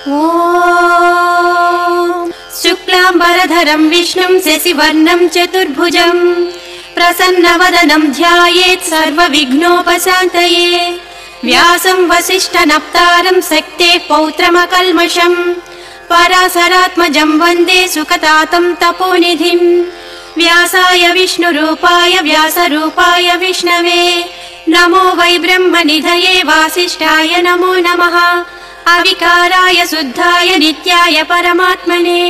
ॐ शुक्लाम्बरधरं विष्णुं शशिवर्णं चतुर्भुजं प्रसन्नवदनं ध्यायेत् सर्वविघ्नोपशान्तये। व्यासं वसिष्ठनप्तारं शक्तेः पौत्रमकल्मषम् पराशरात्मजं वन्दे सुखतातं तपोनिधिम्। व्यासाय विष्णुरूपाय व्यासरूपाय विष्णवे नमो वै ब्रह्मनिधये वासिष्ठाय नमो नमः। अविकाराय शुद्धाय नित्याय परमात्मने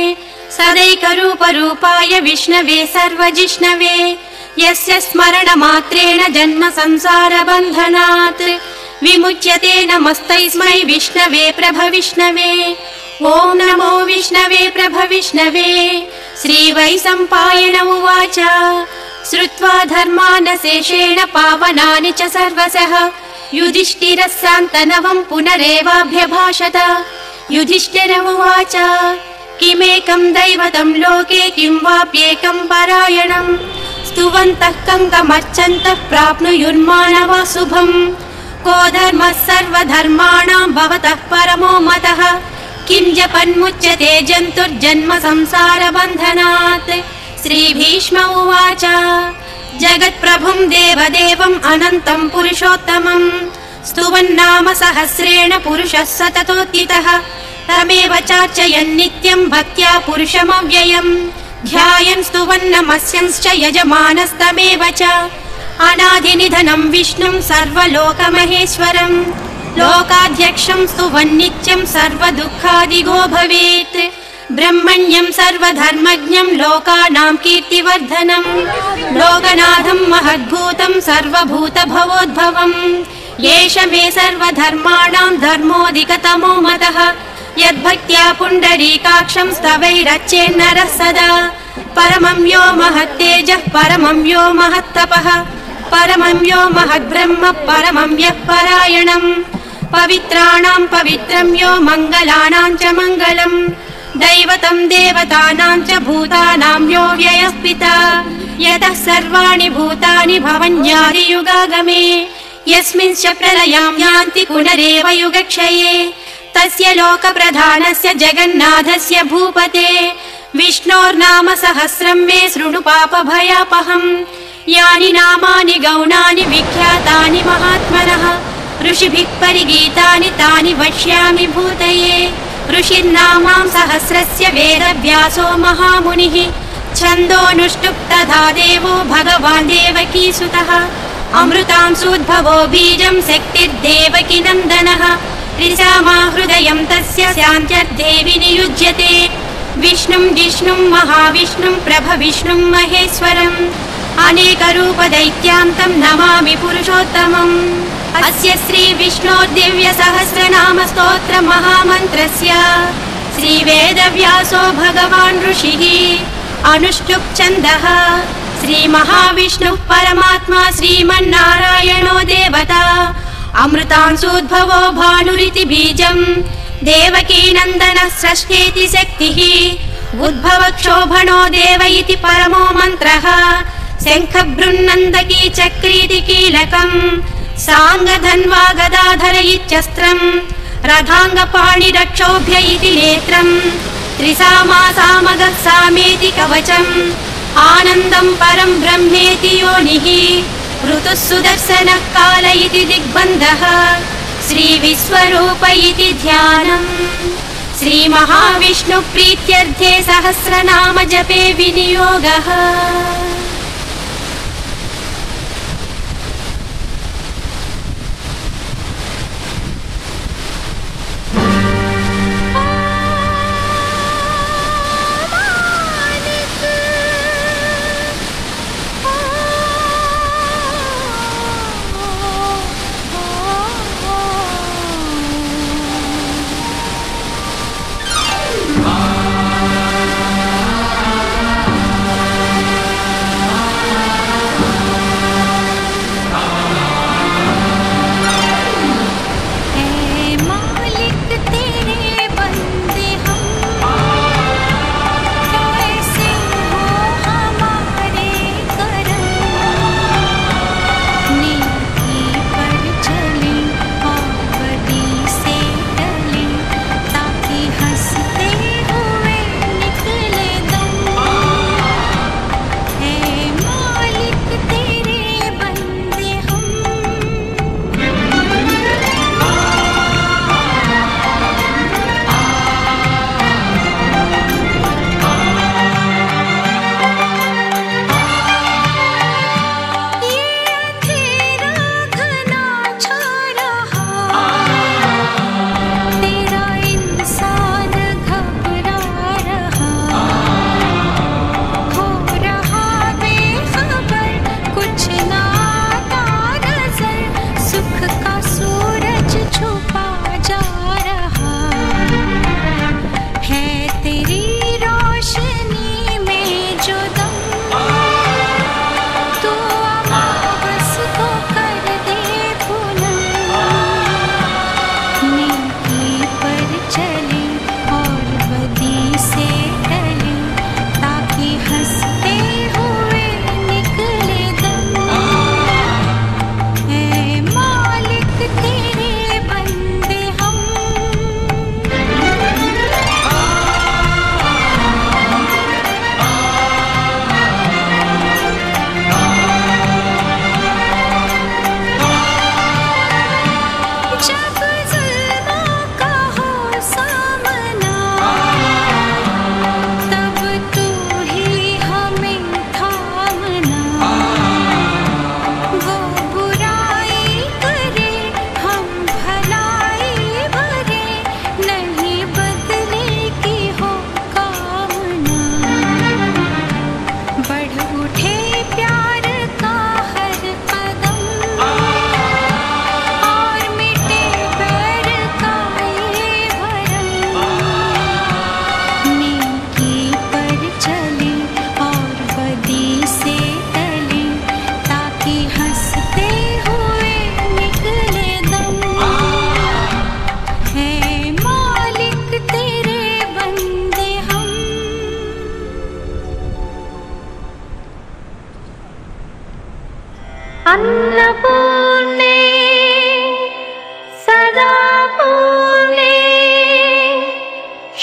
सदैकरूपरूपाय विष्णवे सर्वजिष्णवे यस्य स्मरणमात्रेण जन्म संसारबन्धनात् विमुच्यते नमस्तस्मै विष्णवे प्रभविष्णवे। ॐ नमो विष्णवे प्रभविष्णवे। श्रीवैशम्पायन उवाच श्रुत्वा धर्मानशेषेण पावनानि च सर्वशः युधिष्ठिरः शान्तनवं पुनरेवाभ्यभाषत। युधिष्ठिर उवाच किमेकं दैवतं लोके किं वाप्येकं परायणम् स्तुवन्तः कङ्कमर्चन्तः प्राप्नुयुर्मानवा शुभम्। को धर्मः सर्वधर्माणां भवतः परमो मतः किं जपन्मुच्यते जन्तुर्जन्म संसारबन्धनात्। श्रीभीष्म उवाच जगत्प्रभुं देवदेवम् अनन्तं पुरुषोत्तमम् स्तुवन्नाम सहस्रेण पुरुषः सततोत्थितः तमेव चार्चयन् नित्यं भक्त्या पुरुषमव्ययम् ध्यायन् स्तुवन्नमस्यंश्च यजमानस्तमेव च। अनादिनिधनं विष्णुं सर्वलोकमहेश्वरम् लोकाध्यक्षं स्तुवन्नित्यं सर्वदुःखादिगो भवेत्। ब्रह्मण्यं सर्वधर्मज्ञं लोकानां कीर्तिवर्धनम् लोकनाथं महद्भूतं सर्वभूतभवोद्भवम् एष मे सर्वधर्माणां धर्मोऽधिकतमो मतः यद्भक्त्या पुण्डरीकाक्षं स्तवैरच्चेन्नरः सदा। परमं यो महत्तेजः परमं यो महत्तपः परमं यो महद्ब्रह्म परमं यः परायणम् पवित्राणां पवित्रं यो मङ्गलानां च मङ्गलम् दैवतं देवतानां च भूतानां यो व्ययः पिता यतः सर्वाणि भूतानि भवन्यादियुगागमे यस्मिंश्च प्रलयां यान्ति पुनरेव युगक्षये तस्य लोकप्रधानस्य जगन्नाथस्य भूपते विष्णोर्नाम सहस्रं मे शृणु पापभयापहम्। यानि नामानि गौणानि विख्यातानि महात्मनः ऋषिभिः परिगीतानि तानि वक्ष्यामि भूतये। ऋषिर्नामां सहस्रस्य वेदव्यासो महामुनिः छन्दोऽनुष्टुप् तथा देवो भगवान् देवकीसुतः अमृतांशूद्भवो बीजं शक्तिर्देवकी नन्दनः ऋषामा हृदयं तस्य शान्त्यर्देवि नियुज्यते। विष्णुं जिष्णुं महाविष्णुं प्रभविष्णुं महेश्वरम् अनेकरूपदैत्यान्तं नमामि पुरुषोत्तमम्। अस्य श्रीविष्णोर्दिव्यसहस्रनाम स्तोत्र महामन्त्रस्य श्रीवेदव्यासो भगवान् ऋषिः अनुष्टुप् छन्दः। श्रीमहाविष्णुः परमात्मा श्रीमन्नारायणो देवता अमृतांशूद्भवो भानुरिति बीजम् देवकी नन्दनः सृष्टेति शक्तिः उद्भवक्षोभणो देव इति परमो मन्त्रः शङ्खबृन्नन्दकी चक्रीति कीलकम् साङ्गधन्वा गदाधर इत्यस्त्रम् रथाङ्गपाणिरक्षोभ्य इति नेत्रम् त्रिसामा सामगः सामेति कवचम् आनन्दं परं ब्रह्मेति योनिः ऋतुः सुदर्शनः काल इति दिग्बन्धः श्रीविश्वरूप इति ध्यानम्। श्रीमहाविष्णुप्रीत्यर्थे सहस्रनाम जपे विनियोगः।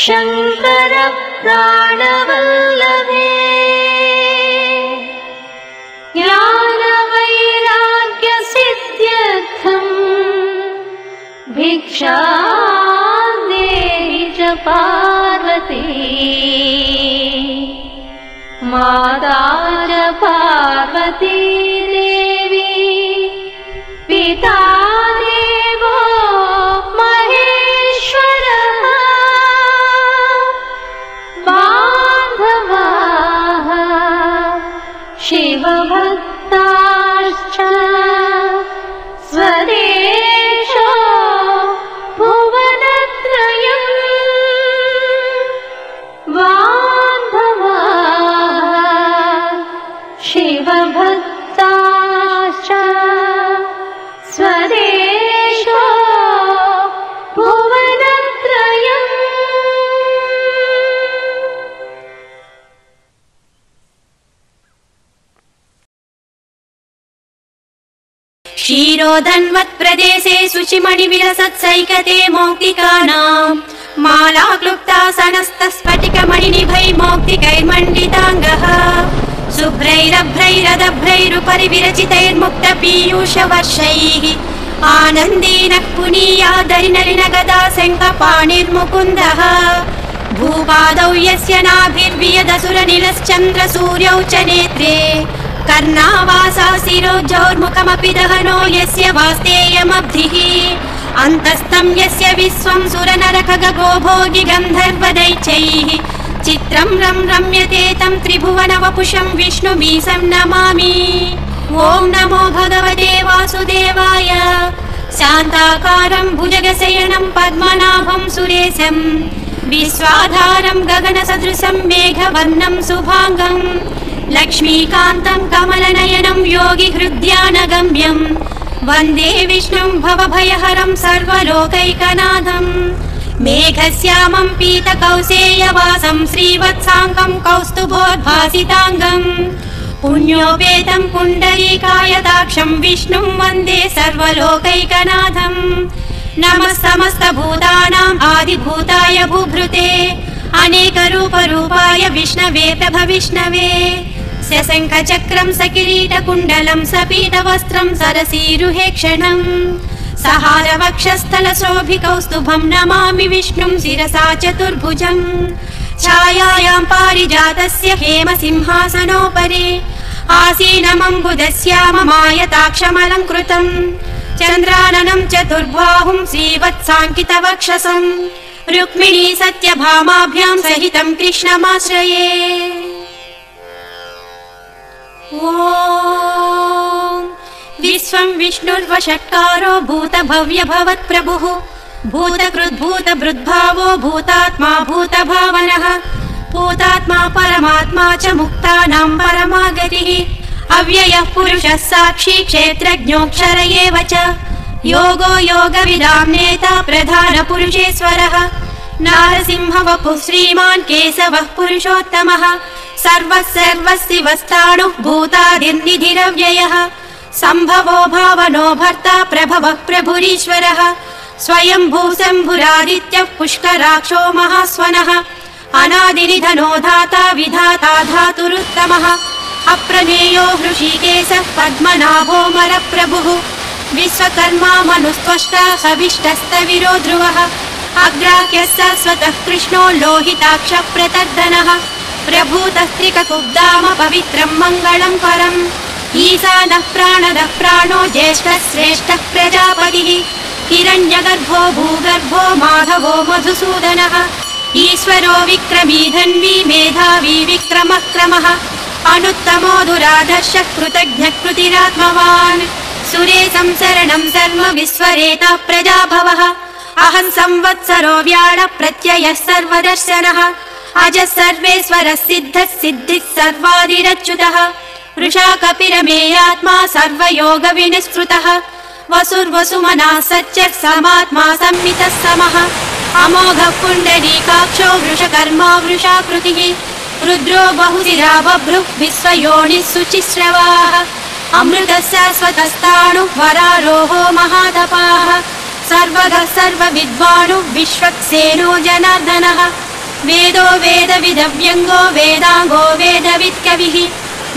शङ्कर प्राणवल्लभे ज्ञानवैराग्यसिद्ध्यर्थम् भिक्षां देहि च पार्वती माता च पार्वती देवी पिता देवो महेश्वरः बान्धवाः शिवभक्ताश्च स्वदेशो भुवनत्रयम् बान्धवाः शिवभक्ताश्च स्वदेशो भुवनत्रयम्। क्षीरोदन्वत्प्रदेशे शुचिमणिविलसत्सैकते मौक्तिकानाम् माला क्लुप्तासनस्तस्फटिकमणिनिभै मौक्तिकैर्मण्डिताङ्गः शुभ्रैरभ्रैरदभ्रैरुपरि विरचितैर्मुक्तपीयूषवर्षैः आनन्देन पुनीयादरिनलिनगदा शङ्खपाणिर्मुकुन्दः भूपादौ यस्य नाभिर्वियदसुरनिलश्चन्द्रसूर्यौ च नेत्रे कर्णावासा शिरोजौर्मुखमपि दहनो यस्य वास्तेयमब्धिः अन्तस्थं यस्य विश्वं सुरनरखगो भोगि गन्धर्वदैत्यैः चित्रं रम्यते तं त्रिभुवनवपुषं विष्णुमीशं नमामि। ॐ नमो भगवते वासुदेवाय शान्ताकारं भुजगशयनं पद्मनाभं सुरेशं विश्वाधारं गगनसदृशं मेघवर्णं शुभाङ्गं लक्ष्मीकान्तं कमलनयनं योगिहृद्यानगम्यं वन्दे विष्णुं भवभयहरं सर्वलोकैकनाथं मेघश्यामं पीतकौसेयवासं श्रीवत्साङ्गं कौस्तुभोद्भासिताङ्गं पुण्योपेतं पुण्डरीकायताक्षं विष्णुं वन्दे सर्वलोकैकनाथं नमः समस्तभूतानाम् आदिभूताय भूभृते अनेकरूपरूपाय विष्णवे प्रभविष्णवे शशङ्खचक्रं सकिरीटकुण्डलं सपीतवस्त्रं सरसीरुहेक्षणं सहारवक्षस्थलशोभिकौस्तुभं नमामि विष्णुं शिरसा चतुर्भुजं छायायां पारिजातस्य हेमसिंहासनोपरि आसीनमम्बुदस्याममायताक्षमलङ्कृतं चन्द्राननं चतुर्बाहुं श्रीवत्साङ्कितवक्षसं रुक्मिणी सत्यभामाभ्यां सहितं कृष्णमाश्रये। ॐ विश्वं विष्णुर्वषट्कारो भूतभव्यभवत्प्रभुः भूतकृद्भूतभृद्भावो भूतात्मा भूतभावनः भूतात्मा परमात्मा च मुक्तानां परमागतिः अव्ययः पुरुषः साक्षी क्षेत्रज्ञोऽक्षर एव च योगो योगविदां नेता प्रधानपुरुषेश्वरः नारसिंहवपुः श्रीमान् केशवः पुरुषोत्तमः सर्वः सर्वस्यवस्थाणुः भूतादिर्निधिरव्ययः सम्भवो भावनो भर्ता प्रभवः प्रभुरीश्वरः स्वयंभू शम्भुरादित्यः पुष्कराक्षो महास्वनः अनादिनिधनो धाता विधाता धातुरुत्तमः अप्रमेयो हृषीकेशः पद्मनाभो मरप्रभुः विश्वकर्मा मनुस्त्वष्टा हविष्टस्तविरो ध्रुवः अग्राह्यः शाश्वतः कृष्णो लोहिताक्षः प्रतर्दनः प्रभूतः त्रिककुब्धाम पवित्रं मङ्गलं परम् ईशानः प्राणदः प्राणो ज्येष्ठः श्रेष्ठः प्रजापतिः हिरण्यगर्भो भूगर्भो माधवो मधुसूदनः ईश्वरो विक्रमी धन्वी मेधावी विक्रमः क्रमः अनुत्तमो दुराधर्षः कृतज्ञः कृतिरात्मवान् सुरेशं शरणं धर्म विश्वरेता प्रजाभवः अहं संवत्सरो व्याळ प्रत्ययः सर्वदर्शनः अजः सर्वेश्वरः सिद्धः सिद्धिः सर्वादिरच्युतः वृषा कपिरमेयात्मा सर्वयोगविनिष्कृतः वसुर्वसुमनः सच्चः समात्मा संमितः समः अमोघः पुण्डरीकाक्षो वृषकर्मा वृषाकृतिः रुद्रो बहुशिरा बभ्रुः विश्वयोनिः शुचिश्रवाः अमृतः शाश्वतस्ताणुः वरारोहो महातपाः सर्वगः सर्वविद्वानुः विश्वक्सेनो जनार्दनः वेदो वेदविदव्यङ्गो वेदाङ्गो वेदवित्कविः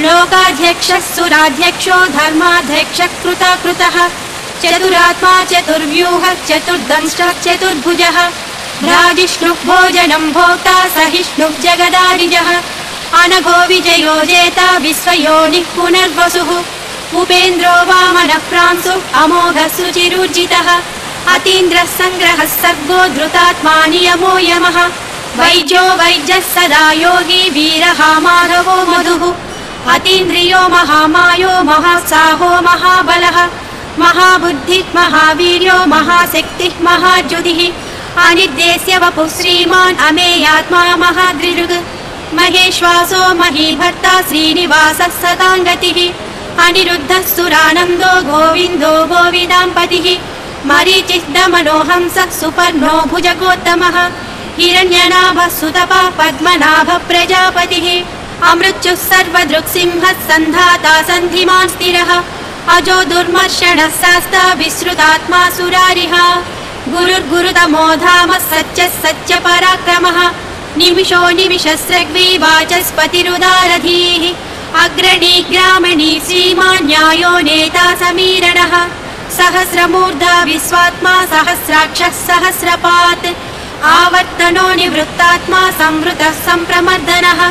लोकाध्यक्षः सुराध्यक्षो धर्माध्यक्षः कृतः चतुरात्मा चतुर्व्यूहः चतुर्दंष्टः चतुर्भुजः राजिष्णुः भोजनं भोक्ता सहिष्णुः जगदादिजः अनघो विजयो जेता विश्वयोनिः पुनर्वसुः उपेन्द्रो वामनः प्रांशुः अमोघः सुचिरुर्जितः अतीन्द्रः सङ्ग्रहः सर्गो धृतात्मा नियमो यमः वैद्यो वैद्यः सदा योगी वीरः माधवो मधुः अतीन्द्रियो महामायो महासाहो महाबलः महाबुद्धिः महावीर्यो महाशक्तिः महाज्युतिः अनिर्देश्य वपुः श्रीमान् अमेयात्मा महादृढ महेश्वासो महीभर्ता श्रीनिवासः सताङ्गतिः अनिरुद्धः सुरानन्दो गोविन्दो गोविदाम्पतिः मरीचिः दमनोहंसः सुपर्णो भुजगोत्तमः हिरण्यनाभः सुतपः पद्मनाभः प्रजापतिः अमृत्युः सर्वदृक्सिंहः सन्धाता सन्धिमान् स्थिरः अजो दुर्मर्षणः शास्ता विश्रुतात्मा सुरारिः गुरुर्गुरुतमो धामः सच्च पराक्रमः निमिषो निमिषस्रग्वी वाचस्पतिरुदारधीः अग्रणी ग्रामणी श्रीमान् न्यायो नेता समीरणः सहस्रमूर्धा विश्वात्मा सहस्राक्षः सहस्रपात् आवर्तनो निवृत्तात्मा संवृतः सम्प्रमर्दनः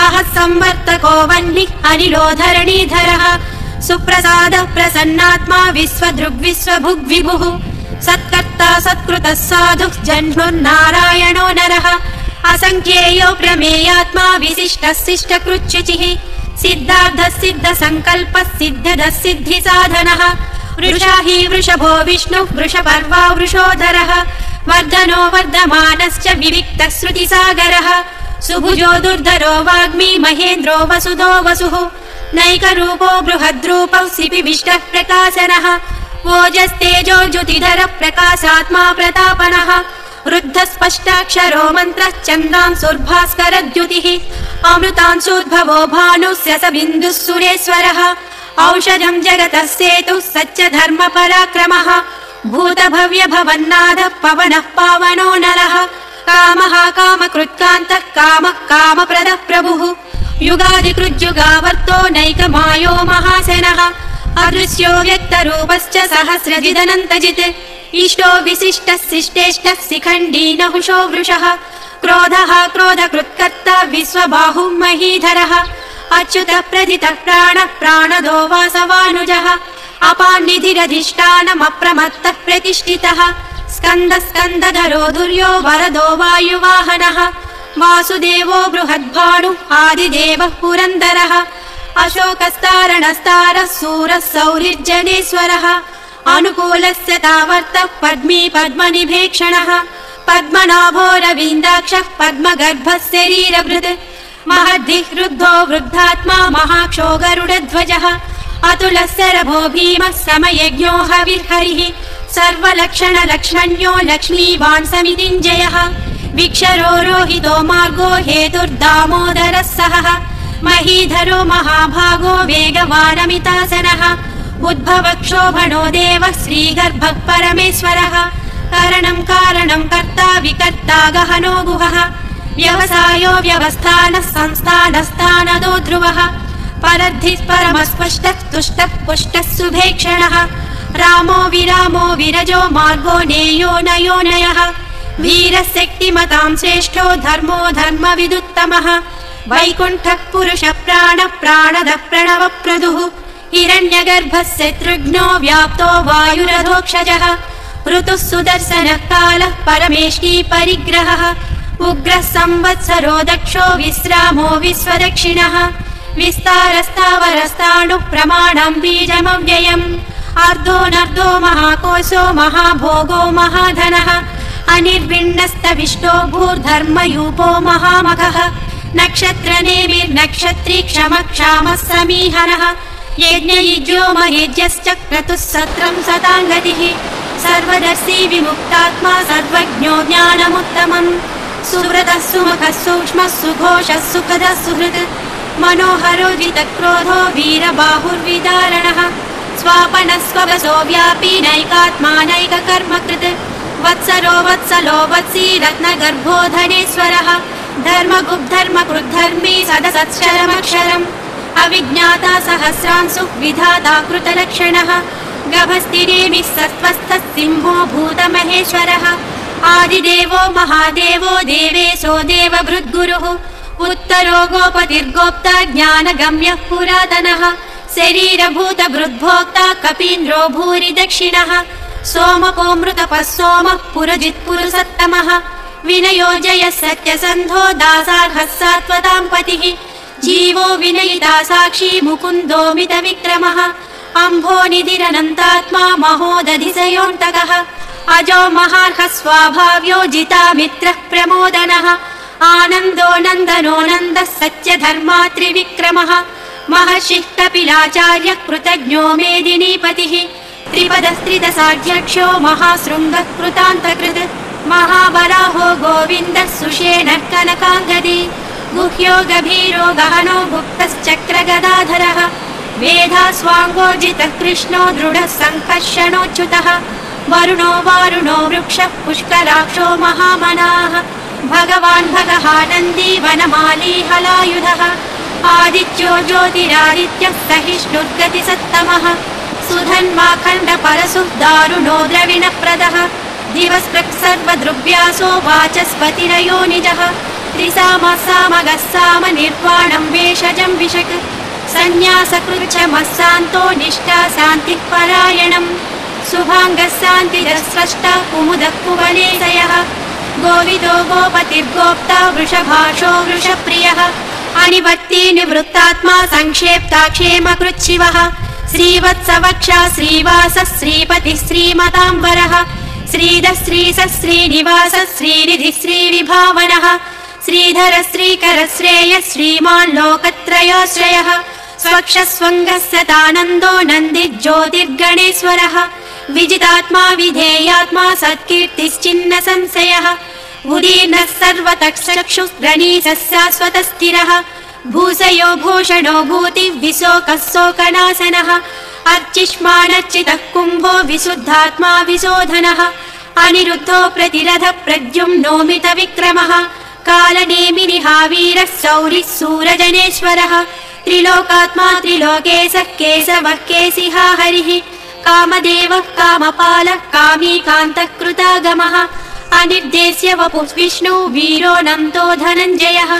अहः संवर्तको वह्निः अनिलो धरणीधरः सुप्रसादः प्रसन्नात्मा विश्वदृग्विश्वभुग्विभुः सत्कर्ता सत्कृतः साधुः जह्नुर्नारायणो नरः असङ्ख्येयो प्रमेयात्मा विशिष्टः शिष्टकृच्युचिः सिद्धार्थः सिद्धसङ्कल्पः सिद्ध्यदः सिद्धिसाधनः वृषा हि वृषभो विष्णुः वृषपर्वा वृषोधरः वर्धनो वर्धमानश्च विविक्तः श्रुतिसागरः सुभुजो दुर्धरो वाग्मी महेन्द्रो वसुधो वसुः नैकरूपो बृहद्रूपः सिपिविष्टः प्रकाशनः ओजस्तेजो ज्युतिधरः प्रकाशात्मा प्रतापनः रुद्धः स्पष्टाक्षरो मन्त्रः चन्द्रांशुर्भास्करद्युतिः अमृतांशोद्भवो भानुस्य स बिन्दुः सुरेश्वरः औषधं जगतः सेतुः सच्च धर्मपराक्रमः भूतभव्य भवन्नाथः पवनः पावनो नरः कामः कामकृत्कान्तः कामः कामप्रदः प्रभुः युगादिकृज्युगावर्तो नैकमायो महासेनः अदृश्यो व्यक्तरूपश्च सहस्रजिदनन्तजित् इष्टो विशिष्टः शिष्टेष्टः शिखण्डी नहुषो वृषः क्रोधः क्रोधकृत्कर्ता विश्वबाहुः महीधरः अच्युतः प्रथितः प्राणः प्राणदो वासवानुजः अपान्निधिरधिष्ठानमप्रमत्तः प्रतिष्ठितः स्कन्दः स्कन्दधरो दुर्यो वरदो वायुवाहनः वासुदेवो बृहद्भानुः आदिदेवः पुरन्दरः अशोकस्तारणस्तारः सूरः सौरिर्जनेश्वरः अनुकूलस्य तावर्तः पद्मी पद्मनिभेक्षणः पद्मनाभोरविन्दाक्षः पद्मगर्भः शरीरभृत् महद्धिः रुद्धो वृद्धात्मा महाक्षो गरुडध्वजः अतुलः शरभो भीमः समयज्ञो हविर्हरिः सर्वलक्षणलक्ष्मण्यो लक्ष्मीवान् समितिञ्जयः विक्षरो रोहितो मार्गो हेतुर्दामोदरः सहः महीधरो महाभागो वेगवानमितासनः उद्भवक्षोभणो देवः श्रीगर्भः परमेश्वरः करणं कारणं कर्ता विकर्ता गहनो गुहः व्यवसायो व्यवस्थानः संस्थानस्थानदो ध्रुवः परद्धिः परमस्पष्टः तुष्टः पुष्टः सुभेक्षणः रामो विरामो विरजो मार्गो नेयो नयोनयः वीरशक्तिमतां श्रेष्ठो धर्मो धर्मविदुत्तमः वैकुण्ठः पुरुषः प्राणः प्राणदः प्रणवप्रदुः हिरण्यगर्भः शत्रुघ्नो व्याप्तो वायुरधोक्षजः ऋतुः सुदर्शनः कालः परमेष्ठी परिग्रहः उग्रः संवत्सरो दक्षो विश्रामो विश्वदक्षिणः विस्तारस्तावरस्ताणुः प्रमाणं बीजमव्ययम् अर्धो महाकोशो महाभोगो महाधनः अनिर्विण्णस्तविष्टो भूर्धर्मयूपो महामघः नक्षत्रनेमिर्नक्षत्री क्षमः समीहनः यज्ञयुज्यो महेज्यश्च क्रतुः सत्रं सताङ्गतिः सर्वदर्शी विमुक्तात्मा सर्वज्ञो ज्ञानमुत्तमम् सुव्रतः सुमुखः सूक्ष्मः सुघोषः सुखदः सुहृत् मनोहरो जितक्रोधो वीरबाहुर्विदारणः स्वापनः स्ववसो व्यापी नैकात्मा नैककर्मकृत् वत्सरो वत्सलो वत्सी रत्नगर्भो धनेश्वरः धर्मगुब्धर्मकृद्धर्मी सदसत्क्षरमक्षरम् अविज्ञाता सहस्रांशु विधाता कृतलक्षणः गभस्तिरेमिः सत्त्वस्थः सिंहो भूतमहेश्वरः आदिदेवो महादेवो देवेशो देवभृद्गुरुः उत्तरो गोपतिर्गोप्ता ज्ञानगम्यः पुरातनः शरीरभूतभृद्भोक्ता कपीन्द्रो भूरि दक्षिणः सोमपोऽमृतपः सोमः पुरजित्पुरुषत्तमः विनयो जयः सत्यसन्धो दासार्हः सात्वतां पतिः जीवो विनयिता साक्षी मुकुन्दो मितविक्रमः अम्भोनिधिरनन्तात्मा महोदधिसयोऽन्तकः अजो महार्हः स्वाभाव्यो जिता मित्रः प्रमोदनः आनन्दो नन्दनो नन्दः सत्यधर्मा त्रिविक्रमः महर्षिः कपिलाचार्यः कृतज्ञो मेदिनीपतिः त्रिपदस्त्रिदशाध्यक्षो महाशृङ्गः कृतान्तकृत् महावराहो गोविन्दः सुषेणः कनकाङ्गदी गुह्यो गभीरो गहनो गुप्तश्चक्रगदाधरः वेधास्वाङ्गोर्जितः कृष्णो दृढः सङ्कर्षणोच्युतः वरुणो वारुणो वृक्षः पुष्कराक्षो महामनाः भगवान् भगहानन्दी वनमाली हलायुधः आदित्यो ज्योतिरादित्यः सहिष्णुर्गतिसत्तमः सुधन्वाखण्डपरशुः दारुणो द्रविणप्रदः दिवस्पृक् सर्वद्रुव्यासो वाचस्पतिरयो निजः त्रिसामः सामगः साम निर्वाणं वेषजं विशक् सन्न्यासकृच्छमः सान्तो निष्ठा शान्तिः परायणम् शुभाङ्गः शान्तिरः स्रष्टा कुमुदः कुवलेशयः गोविदो गोपतिर्गोप्ता वृषभाषो वृषप्रियः अनिवर्ती निवृत्तात्मा संक्षेप्ता क्षेमकृच्छिवः श्रीवत्सवक्षा श्रीवासः श्रीपतिः श्रीमताम्बरः श्रीधः श्रीसः श्रीनिवासः श्रीनिधिः श्रीविभावनः श्रीधर श्रीकर श्रेयः श्रीमान् लोकत्रयाश्रयः स्वक्षस्वङ्गः सदानन्दो नन्दिज्योतिर्गणेश्वरः विजितात्मा विधेयात्मा सत्कीर्तिश्चिन्न संशयः उदीर्णः सर्वतक्षुश्रणीशः शाश्वतस्थिरः भूषयो भूषणो भूतिः विशोकः शोकनाशनः अर्चिष्मानर्चितः कुम्भो विशुद्धात्मा विशोधनः अनिरुद्धो प्रतिरथः प्रद्युम्नो मितविक्रमः कालनेमिनिहावीरः शौरिः सूरजनेश्वरः त्रिलोकात्मा त्रिलोकेशः केशवः केशिहा हरिः कामदेवः कामपालः कामीकान्तः कृतागमः अनिर्देश्य वपुः विष्णु वीरो नन्तो धनञ्जयः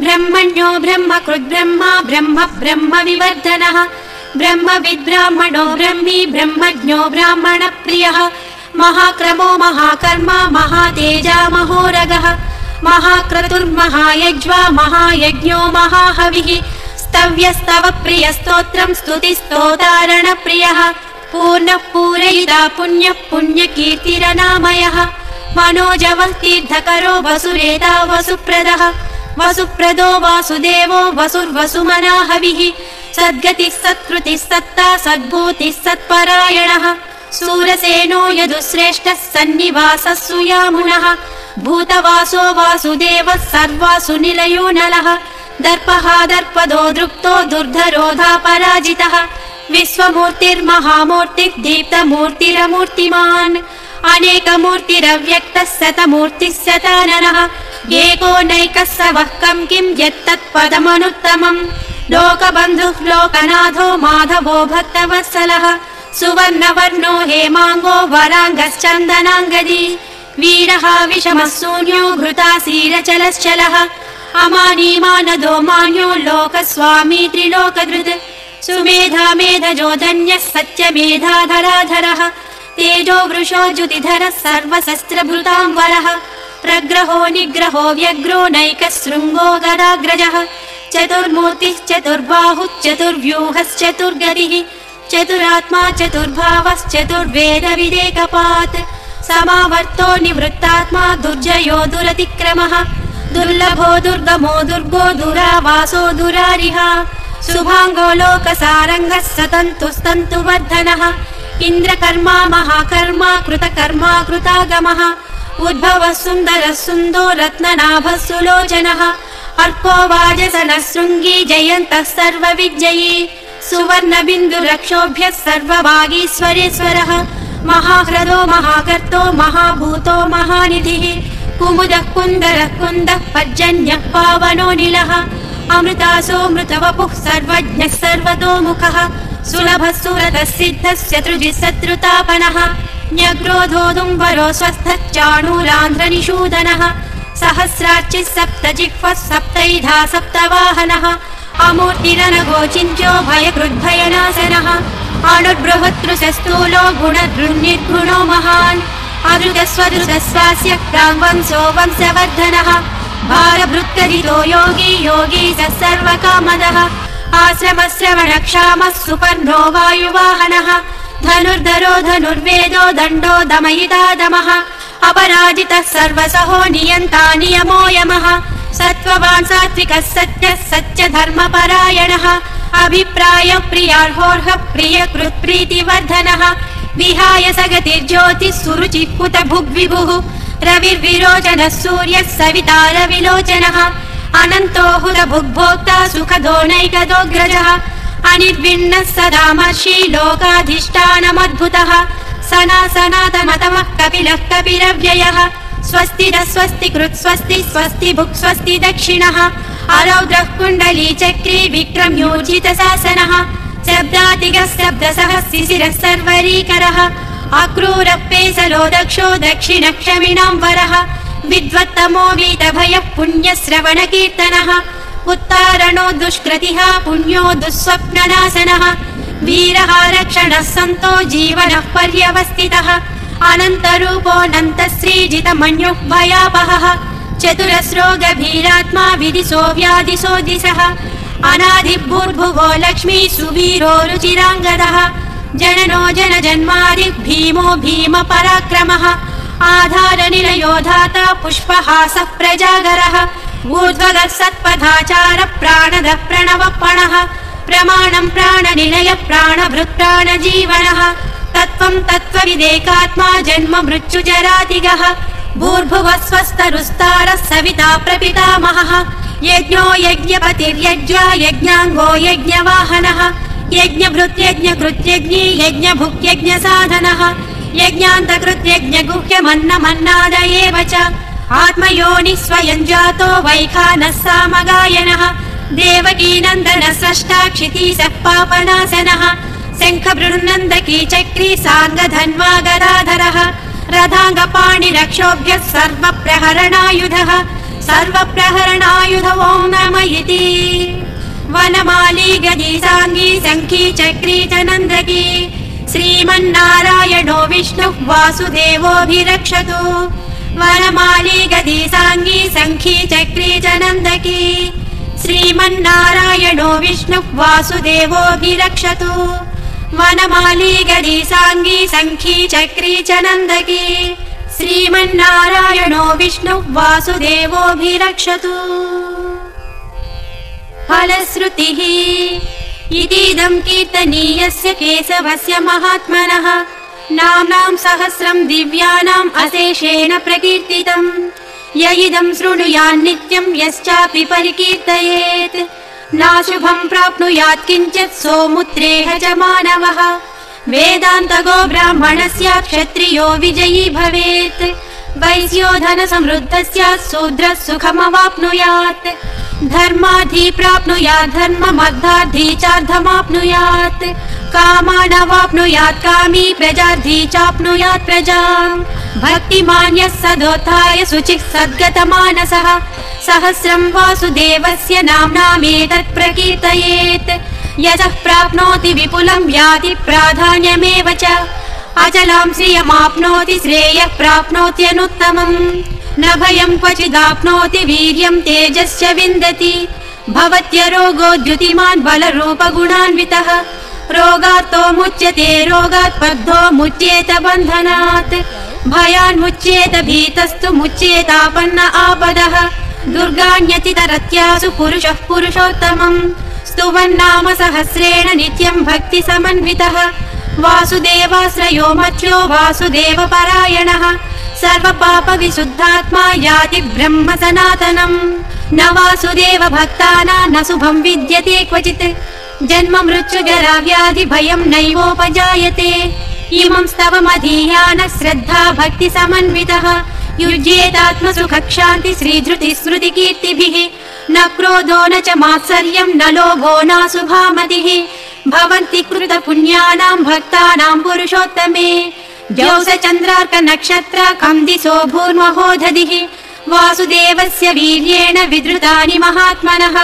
ब्रह्मण्यो ब्रह्मकृद्ब्रह्मा ब्रह्म ब्रह्म विवर्धनः ब्रह्मविद्ब्राह्मणो ब्रह्मी ब्रह्मज्ञो ब्राह्मणप्रियः महाक्रमो महाकर्मा महातेजा महोरगः महाक्रतुर्महायज्वा महायज्ञो महाहविः स्तव्यस्तव प्रियस्तोत्रं स्तुतिस्तोतारणप्रियः पूर्णः पूरयिता पुण्यः पुण्यकीर्तिरनामयः मनोजवः तीर्थकरो वसुरेता वसुप्रदः वसुप्रदो वासुदेवो वसुर्वसुमनाहविः सद्गतिः सत्कृतिः सत्ता सद्भूतिः सत्परायणः सूरसेनो यदुश्रेष्ठः सन्निवासः सुयामुनः भूतवासो वासुदेवः सर्वासु निलयो नलः दर्पः दर्पदो दृप्तो दुर्धरोधा पराजितः विश्वमूर्तिर्महामूर्तिः दीप्तमूर्तिरमूर्तिमान् अनेकमूर्तिरव्यक्तः शतमूर्तिः शताननः एको नैकः स वः कं किं यत्तत्पदमनुत्तमम् लोकबन्धुः लोकनाथो माधवो भक्तवत्सलः सुवर्णवर्णो हेमाङ्गो वराङ्गश्चन्दनाङ्गदी वीरः विषमः शून्यो घृतासीरचलश्चलः अमानीमानदो मान्यो लोकस्वामी त्रिलोकधृत् सुमेधा मेधजो धन्यः सत्यमेधाधराधरः तेजो वृषो ज्युतिधरः सर्वशस्त्रभृताम्बरः प्रग्रहो निग्रहो व्यग्रो नैकशृङ्गो गदाग्रजः चतुर्मूर्तिः चतुर्बाहुश्चतुर्व्यूहश्चतुर्गतिः चतुरात्मा चतुर्भावश्चतुर्वेदविदेकपात् समावर्तो निवृत्तात्मा दुर्जयो दुरतिक्रमः दुर्लभो दुर्गमो दुर्गो दुरावासो दुरारिः शुभाङ्गो लोकसारङ्गः सतन्तुस्तन्तुवर्धनः इन्द्रकर्मा महाकर्मा कृतकर्मा कृतागमः उद्भवः सुन्दरः सुन्दो रत्ननाभः सुलोचनः अर्को वाजसनः शृङ्गी जयन्तः सर्वविजयी सुवर्णबिन्दुरक्षोभ्यः सर्वभागीश्वरेश्वरः महाह्रदो महाकर्तो महाभूतो महानिधिः कुमुदः कुन्दरः कुन्दः पर्जन्यः पावनो निलः अमृतासोऽमृतवपुः सर्वज्ञः सर्वतोमुखः सुलभः सुरतः सिद्धः शत्रुजिशत्रुतापनः न्यग्रोधोदुम्बरो स्वस्थः चाणूरान्ध्रनिषूदनः सहस्रार्चिः सप्तजिह्वः सप्तैधा सप्तवाहनः अमूर्तिरनघोचिन्त्यो भयकृद्भयनाशनः अणुर्बृहत्तृशस्थूलो गुणदृन्निर्गुणो महान् अदृतस्वदृतस्वास्य प्राङ्वंशो वंशवर्धनः भारभृत्करितो योगी योगी स सर्वकामदः आश्रमश्रवणक्षामः सुपर्णो वायुवाहनः धनुर्धरो धनुर्वेदो दण्डो दमयिता दमः अपराजितः सर्वसहो नियन्ता नियमो यमः सत्त्ववान् सात्विकः सत्यः सत्यधर्मपरायणः अभिप्राय प्रियार्होर्ह प्रियकृत्प्रीतिवर्धनः विहाय सगतिर्ज्योतिः सुरुचिः कुत भुग्विभुः रविर्विरोचनः सूर्यः सविता रविलोचनः अनन्तो हुरभुग्भोक्ता सुखदो नैकदोऽग्रजः अनिर्विण्णः सदा महर्षि लोकाधिष्ठानमद्भुतः सनातनतमः कपिलः कपिरव्ययः स्वस्तिदः स्वस्तिकृत् स्वस्ति स्वस्ति भुक् स्वस्ति दक्षिणः अरौद्रः कुण्डली चक्री विक्रम्योजितशासनः शब्दातिगः शब्दसः शिशिरः सर्वरीकरः अक्रूरः पेसलो दक्षो दक्षिणक्षमिणां वरः विद्वत्तमो वीतभयः पुण्यश्रवणकीर्तनः उत्तारणो दुष्कृतिः पुण्यो दुःस्वप्ननाशनः वीरः रक्षणः सन्तो जीवनः पर्यवस्थितः अनन्तरूपोऽनन्तश्रीजितमन्युः भयापहः चतुरस्रो गभीरात्मा विदिशो व्यादिशो दिशः अनादिभूर्भुवो लक्ष्मी सुवीरो रुचिराङ्गदः जननो जनजन्मादि भीमो भीमपराक्रमः आधारनिलयो धाता पुष्पहासः प्रजागरः ऊर्ध्वगः सत्पथाचारः प्राणदः प्रणवपणः प्रमाणं प्राणनिलय प्राणभृत् प्राणजीवनः तत्त्वं तत्त्वविदेकात्मा जन्म मृत्युजरातिगः भूर्भुवः स्वस्तरुस्तारः सविता प्रपितामहः यज्ञो यज्ञपतिर्यज्ञ यज्ञाङ्गो यज्ञवाहनः यज्ञभृत्यज्ञकृत्यज्ञी यज्ञभुक्यज्ञसाधनः यज्ञान्तकृत्यज्ञगुह्यमन्नमन्नादयेव च आत्मयोनिः स्वयं जातो वैखानः सामगायनः देवकीनन्दनः स्रष्टा क्षितीशः पापनाशनः शङ्खबृन्नन्दकी चक्री साङ्गधन्वा गदाधरः रथाङ्गपाणिरक्षोभ्यः सर्वप्रहरणायुधः सर्वप्रहरणायुध ॐ नम इति वनमाली गदी साङ्गी शङ्खी चक्री च नन्दकी श्रीमन्नारायणो विष्णुः वासुदेवोऽभिरक्षतु वनमाली गदी साङ्गी शङ्खी चक्री च नन्दकी श्रीमन्नारायणो विष्णुः वासुदेवोऽभिरक्षतु वनमाली गदी साङ्गी शङ्खी चक्री च नन्दकी श्रीमन्नारायणो विष्णुः वासुदेवोऽभिरक्षतु फलश्रुतिः इतीदं कीर्तनीयस्य केशवस्य महात्मनः नाम्नां सहस्रं दिव्यानाम् अशेषेण प्रकीर्तितम् य इदं शृणुयान्नित्यं यश्चापि परिकीर्तयेत् नाशुभं प्राप्नुयात् किञ्चित् सोमुत्रेह च मानवः वेदान्तगो ब्राह्मणस्य क्षत्रियो विजयी भवेत् वैश्यो धनसमृद्धस्य शूद्रः सुखमवाप्नुयात् धर्मार्थी प्राप्नुयात् धर्ममर्थार्थी चार्धमाप्नुयात् कामानवाप्नुयात् कामी प्रजार्थी चाप्नुयात् प्रजाम् भक्तिमान्यः सदोत्थाय शुचिः सद्गतमानसः सहस्रं वासुदेवस्य नाम्नामेतत् प्रकीर्तयेत् यतः प्राप्नोति विपुलं याति प्राधान्यमेव च अचलां श्रियमाप्नोति श्रेयः प्राप्नोत्यनुत्तमम् न भयं क्वचिदाप्नोति वीर्यं तेजश्च विन्दति भवत्यरोगो द्युतिमान् बलरूपगुणान्वितः रोगात्तो मुच्यते रोगात् बद्धो मुच्येत बन्धनात् भयान्मुच्येत भीतस्तु मुच्येतापन्न आपदः दुर्गाण्यतितरत्यासु पुरुषः पुरुषोत्तमम् स्तुवन्नाम सहस्रेण नित्यं भक्तिसमन्वितः वासुदेवाश्रयो मत्यो वासुदेवपरायणः सर्वपापविशुद्धात्मा याति ब्रह्म सनातनम् न वासुदेव भक्तानां न शुभं विद्यते क्वचित् जन्म मृत्युजरा व्याधि भयं नैवोपजायते इमं स्तवमधीयान श्रद्धा भक्ति समन्वितः युज्येतात्मसु कक्षान्ति श्रीधृति स्मृति कीर्तिभिः न क्रोधो न च मात्सर्यं न लोभो नाशुभामतिः भवन्ति कृत पुण्यानां भक्तानां पुरुषोत्तमे द्यौस चन्द्रार्क नक्षत्र कन्दिसो भूर्महोदधिः वासुदेवस्य वीर्येण विधृतानि महात्मनः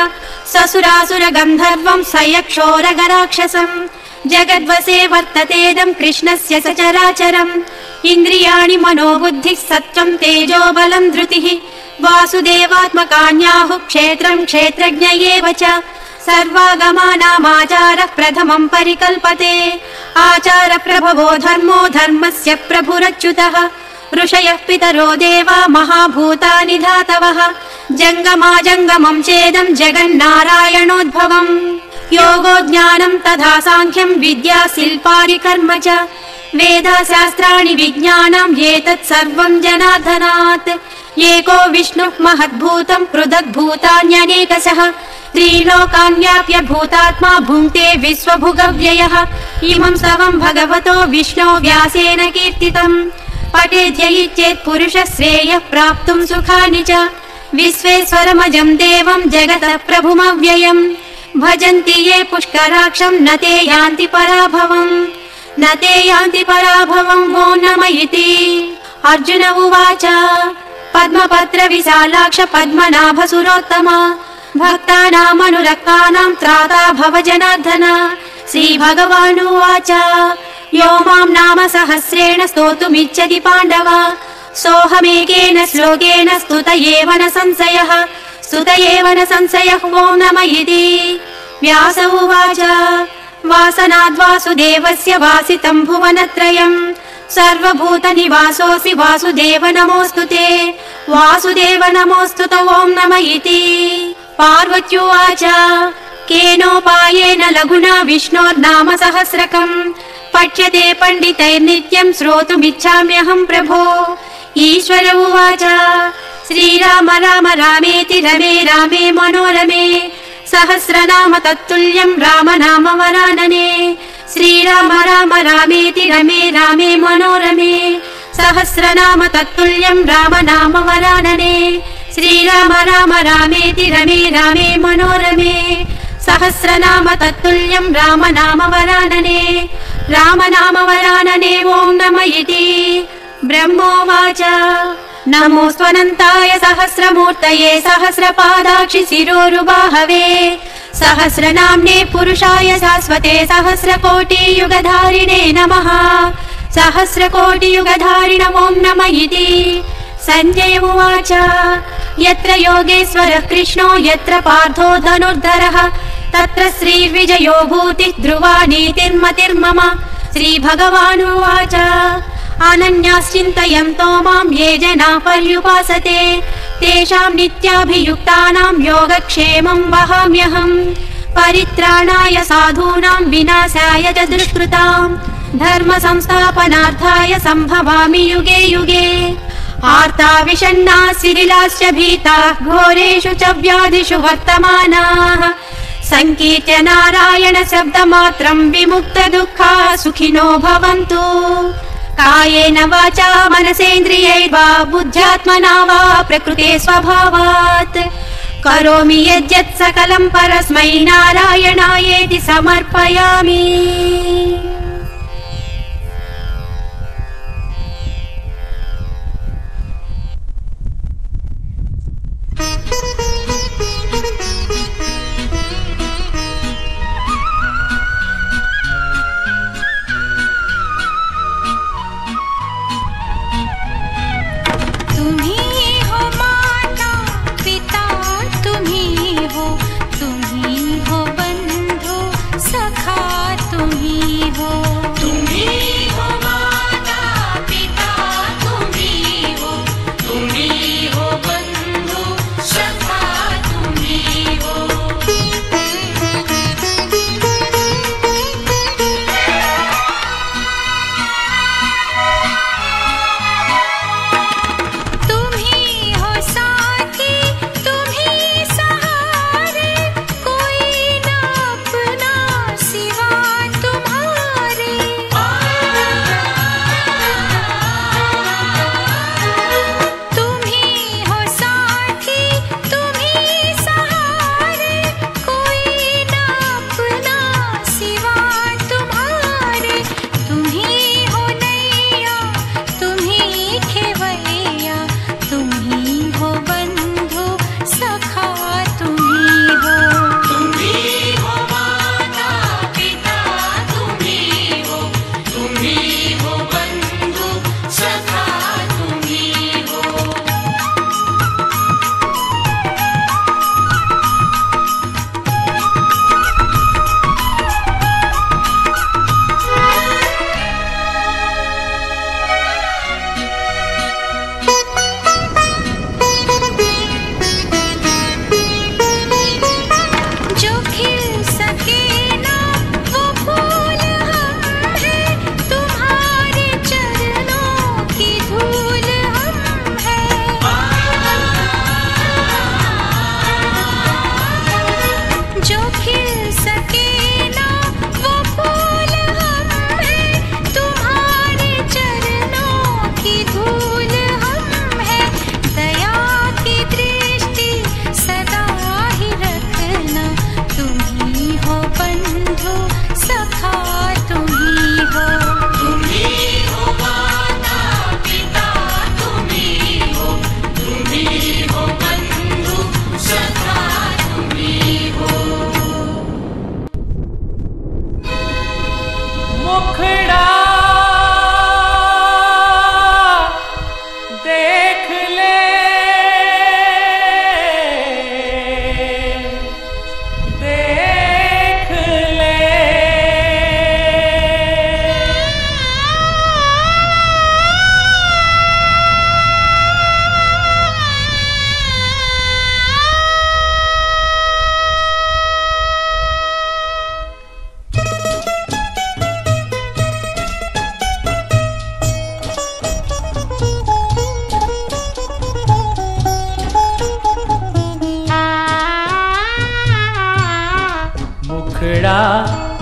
ससुरासुर गन्धर्वं सयक्षोरगराक्षसम् जगद्वसे वर्ततेदं कृष्णस्य सचराचरम् इन्द्रियाणि मनोबुद्धिः सत्त्वं तेजो बलं धृतिः वासुदेवात्मकान्याहुः क्षेत्रं क्षेत्रज्ञ एव च सर्वागमानामाचारः प्रथमं परिकल्पते आचार प्रभवो धर्मो धर्मस्य प्रभुरच्युतः ऋषयः पितरो देवा महाभूतानि धातवः जङ्गमाजङ्गमं चेदं जगन्नारायणोद्भवम् योगो ज्ञानं तथा साङ्ख्यं विद्या शिल्पानि कर्म च वेदशास्त्राणि विज्ञानम् एतत् सर्वं जनार्दनात् एको विष्णुः महद्भूतं पृथग्भूतान्यनेकशः त्रिलोकान् व्याप्य भूतात्मा भुङ्क्ते विश्वभुगव्ययः इमं स्तवं भगवतो विष्णो व्यासेन कीर्तितम् पठेद्यैचेत् पुरुषः श्रेयः प्राप्तुं सुखानि च विश्वेश्वरमजं देवं जगतः प्रभुमव्ययम् भजन्ति ये पुष्कराक्षं न ते यान्ति पराभवम् न ते यान्ति पराभवम् वो नम इति अर्जुन उवाच पद्मपत्र विशालाक्ष पद्मनाभ सुरोत्तम भक्तानामनुरक्तानां त्राता भव जनार्दन श्रीभगवानुवाच यो मां नाम सहस्रेण स्तोतुमिच्छति पाण्डव सोऽहमेकेन श्लोकेन स्तुत एव न संशयः ॐ नम इति व्यास उवाच वासनाद्वासुदेवस्य वासितं भुवनत्रयम् सर्वभूतनिवासोऽसि वासुदेव नमोऽस्तु ते वासुदेव नमोऽस्तु ते ॐ नम इति पार्वत्युवाच केनोपायेन लघुना विष्णोर्नाम सहस्रकम् पठ्यते पण्डितैर्नित्यं श्रोतुमिच्छाम्यहं प्रभो ईश्वर उवाच श्रीराम राम रामेति रमे रामे मनोरमे सहस्रनाम तत्तुल्यं राम नाम वरानने श्रीराम राम रामेति रमे रामे मनोरमे सहस्रनाम तत्तुल्यं राम नाम वरानने श्रीराम राम रामेति रमे रामे मनोरमे सहस्रनाम तत्तुल्यं राम नाम वरानने राम नाम वरानने ॐ नम इति ब्रह्मोवाच नमोऽस्त्वनन्ताय सहस्रमूर्तये सहस्रपादाक्षि शिरोरुबाहवे सहस्रनाम्ने पुरुषाय शाश्वते सहस्रकोटियुगधारिणे नमः सहस्रकोटियुगधारिण ॐ नम इति सञ्जय उवाच यत्र योगेश्वरः कृष्णो यत्र पार्थो धनुर्धरः तत्र श्रीर्विजयो भूतिः ध्रुवा नीतिर्मतिर्मम श्रीभगवानुवाच अनन्याश्चिन्तयन्तो मां ये जनाः पर्युपासते तेषां नित्याभियुक्तानां योगक्षेमं वहाम्यहम् परित्राणाय साधूनां विनाशाय च दुष्कृतां धर्म संस्थापनार्थाय सम्भवामि युगे युगे आर्ता विषण्णाः शिथिलाश्च भीताः घोरेषु च व्याधिषु वर्तमानाः संकीर्त्य नारायण शब्दमात्रं विमुक्त दुःखाः सुखिनो भवन्तु कायेन वाचा मनसेन्द्रियैर्वा बुद्ध्यात्मना वा प्रकृते स्वभावात् करोमि यद्यत् सकलं परस्मै नारायणायेति समर्पयामि। तुम्ही हो बंधु सखा तुम्ही हो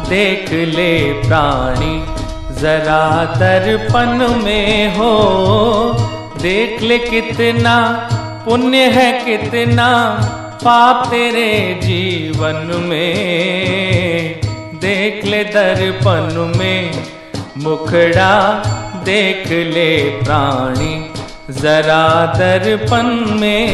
देख ले प्राणी जरा दर्पण में हो। देख ले कितना पुण्य है कितना पाप तेरे जीवन में। देख ले दर्पण में मुखड़ा देख ले प्राणी जरा दर्पण में।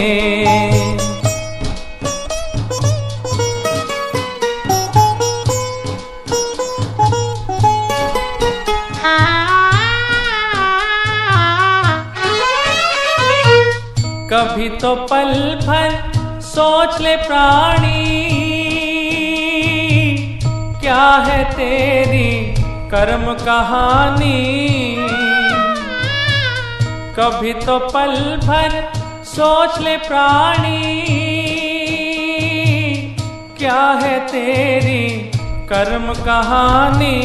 कभी तो पल भर सोच ले प्राणी क्या है तेरी कर्म कहानी। कभी तो पल भर सोच ले प्राणी क्या है तेरी कर्म कहानी।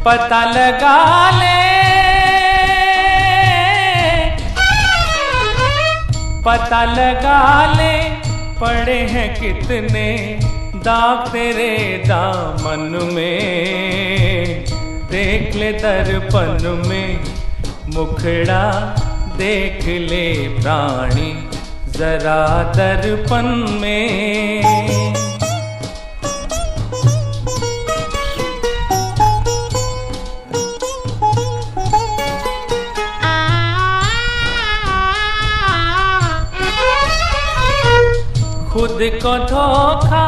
पता लगा ले पता लगा ले पड़े हैं कितने दाग तेरे दामन में। देख ले दर्पण में मुखड़ा देख ले प्राणी जरा दर्पण में। खुद को धोखा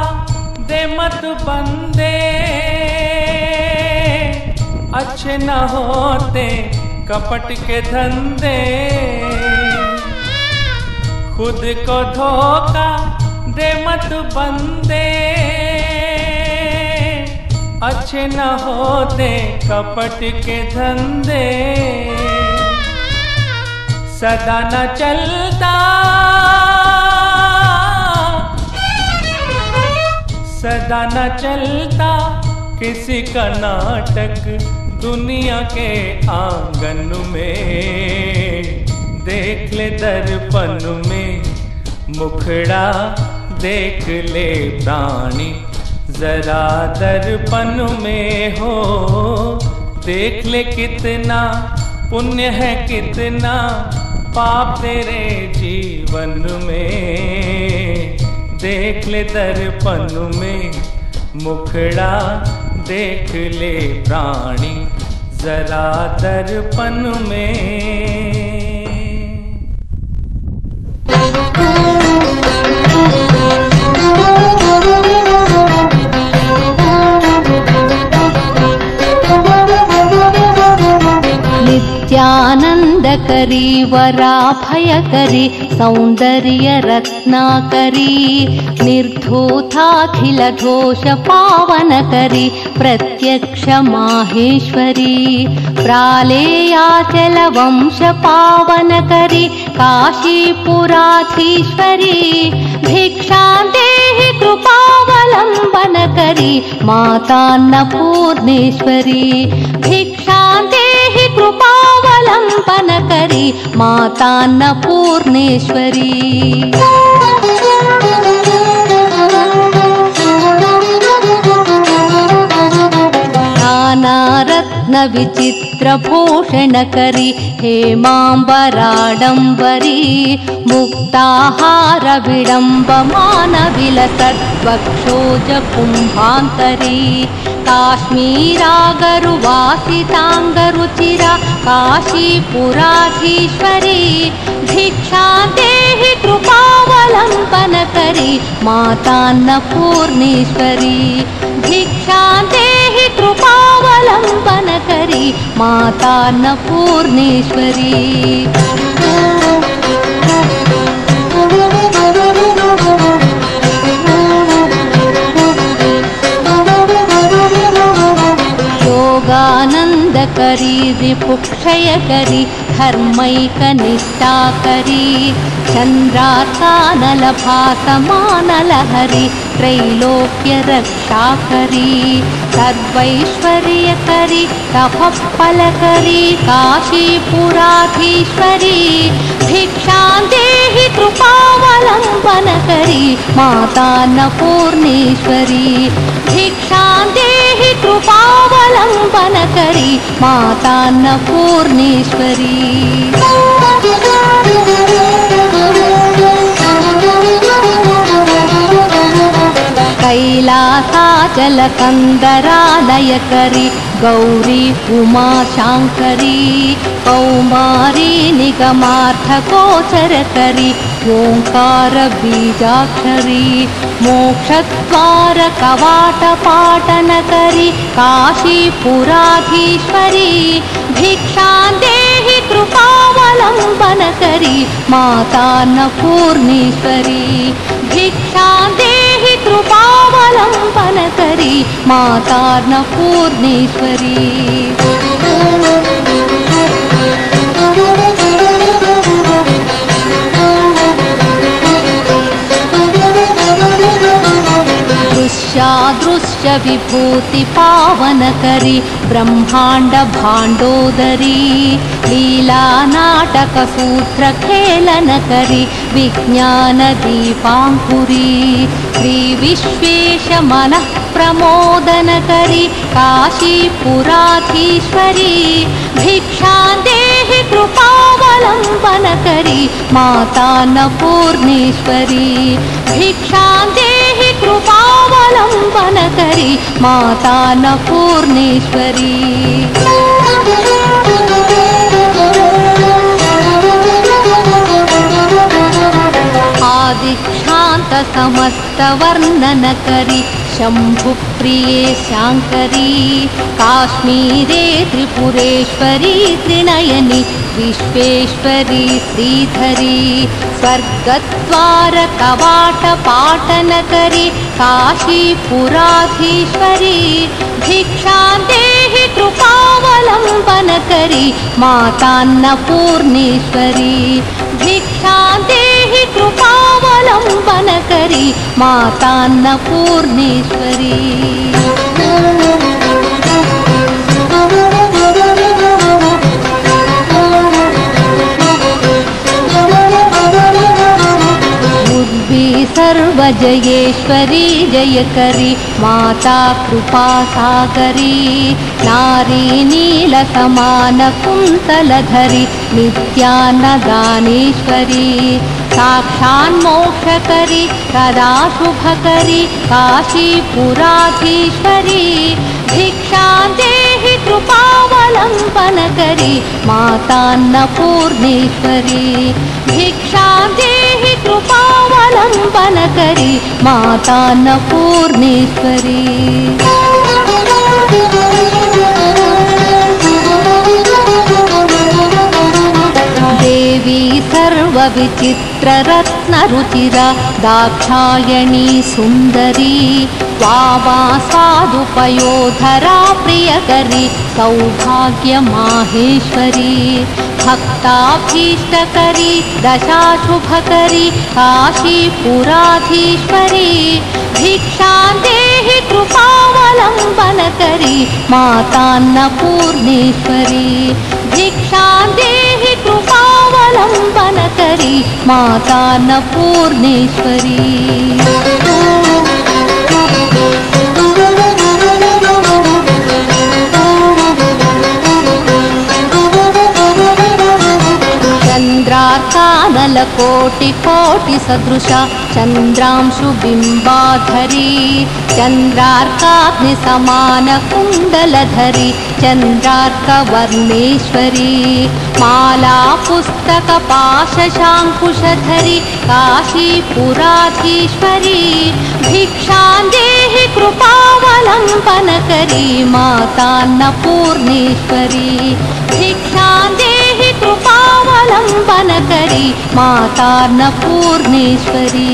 दे मत बंदे अच्छे न होते कपट के धंधे। खुद को धोखा दे मत बंदे अच्छे न होते कपट के धंधे। सदा न चलता सदा न चलता किसी का नाटक दुनिया के आंगन में। देख ले दर्पण में मुखड़ा देख ले प्राणी जरा दर्पण में हो। देख ले कितना पुण्य है कितना पाप तेरे जीवन में। देख ले दर्पण में मुखड़ा देख ले प्राणी जरा दर्पण में। नित्यानंदकरी वराभयकरी सौंदर्य रत्नाकरी निर्धूताखिल दोष पावनकरी प्रत्यक्ष माहेश्वरी प्रालेयाचल वंश पावनकरी काशीपुराधीश्वरी भिक्षां देहि कृपावलंबनकरी मातान्नपूर्णेश्वरी भिक्षां देहि कृपावलंबनकरी मातान्नपूर्णेश्वरी। नानारत्न विचित्र भूषणकरी हेमांबराडंबरी मुक्ताहार विडंबमान विलसत् वक्षोज कुंभांतरी काश्मीरागरुवासितांगरुचिरा काशीपुराधीश्वरी भिक्षां देहि कृपावलंबनकरी मातान्नपूर्णेश्वरी भिक्षां देहि कृपावलंबनकरी मातान्नपूर्णेश्वरी। योगानंदकरी रिपुक्षयकरी धर्मैकनिष्ठाकरी चंद्रार्कानलभासमानलहरी त्रैलोक्य रक्षाकरी सर्वैश्वर्यकरी तपःफलकरी काशीपुराधीश्वरी भिक्षां देहि कृपावलंबनकरी मातान्नपूर्णेश्वरी भिक्षां देहि कृपावलम्बनकरी मातान्नपूर्णेश्वरी कैलासाचलकन्दरालयकरी गौरी उमा शाङ्करी कौमारी निगमार्थगोचरकरी ओङ्कारबीजाक्षरी मोक्षद्वारकवाटपाटनकरी काशीपुराधीश्वरी भिक्षां देहि कृपावलम्बनकरी मातान्नपूर्णेश्वरी भिक्षां देहि कृपावलम्बनकरी मातान्नपूर्णेश्वरी दृश्यादृश्य विभूति पावनकरी ब्रह्मांड भाण्डोदरी लीला नाटक सूत्र खेलनकरी विज्ञान दीपांकुरी श्री विश्वेश मनः प्रमोदनकरी काशीपुराधीश्वरी भिक्षां देहि कृपावलम्बनकरी मातान्नपूर्णेश्वरी भिक्षां देहि कृपावलम्बनकरी मातान्नपूर्णेश्वरी आदिक्षान्त समस्त वर्णनकरी शम्भुप्रिये शाङ्करी काश्मीरे त्रिपुरेश्वरी त्रिनयनी विश्वेश्वरी श्रीधरी स्वर्गद्वार कवाटपाटनकरी काशीपुराधीश्वरी भिक्षां देहि कृपावलम्बनकरी मातान्नपूर्णेश्वरी भिक्षां देहि कृपावलम्बनकरी मातान्नपूर्णेश्वरी सर्वजयेश्वरी जयकरी माता कृपा सागरी नारी नीलसमान कुन्तलधरी नित्यान्नदानेश्वरी साक्षान्मोक्षकरी सदा शुभकरी काशीपुराधीश्वरी भिक्षां देहि कृपावलम्बनकरी मातान्नपूर्णेश्वरी भिक्षां देहि कृपावलम्बनकरी मातान्नपूर्णेश्वरी देवी सर्वविचित्ररत्नरुचिरा दाक्षायणी सुन्दरी वामा स्वादुपयोधरा प्रियकरी सौभाग्यमाहेश्वरी भक्ताभीष्टकरी दशाशुभकरी काशीपुराधीश्वरी भिक्षां देहि कृपावलम्बनकरी मातान्नपूर्णेश्वरी भिक्षां देहि कृपावलम्बनकरी मातान्नपूर्णेश्वरी चन्द्रार्कानलकोटिकोटिसदृशा चन्द्रांशुबिम्बाधरी चन्द्रार्काग्निसमानकुण्डलधरी चन्द्रार्कवर्णेश्वरी माला पुस्तकपाशशाङ्कुशधरी काशीपुराधीश्वरी भिक्षां देहि कृपावलम्बनकरी मातान्नपूर्णेश्वरी भिक्षां देहि कृपावलम्बनकरी मातान्नपूर्णेश्वरी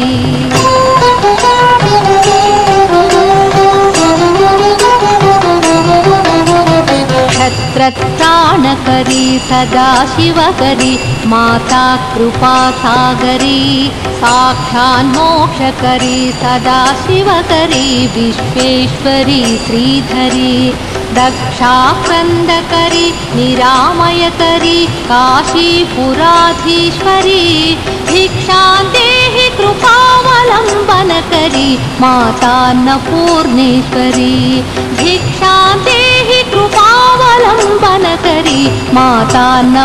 क्षत्रत्राणकरी सदा शिवकरी माता कृपा सागरी साक्षान्मोक्षकरी सदा शिवकरी विश्वेश्वरी श्रीधरी दक्षाक्रन्दकरी निरामयकरी काशीपुराधीश्वरी भिक्षां देहि कृपावलम्बनकरी निरामयकरी मातान्नपूर्णेश्वरी भिक्षां देहि कृपावलम्बनकरी मातान्नपूर्णेश्वरी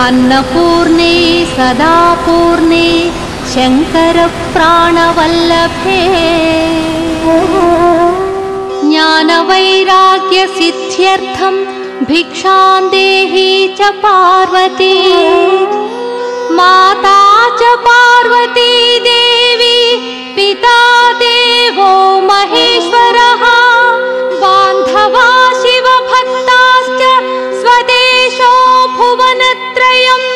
अन्नपूर्णे सदा पूर्णे शङ्करप्राणवल्लभे ज्ञानवैराग्यसिद्ध्यर्थं भिक्षां देहि च पार्वती माता च पार्वती देवी पिता देवो महेश्वरः बान्धवा शिवभक्ताश्च स्वदेशो भुवनत्रयम्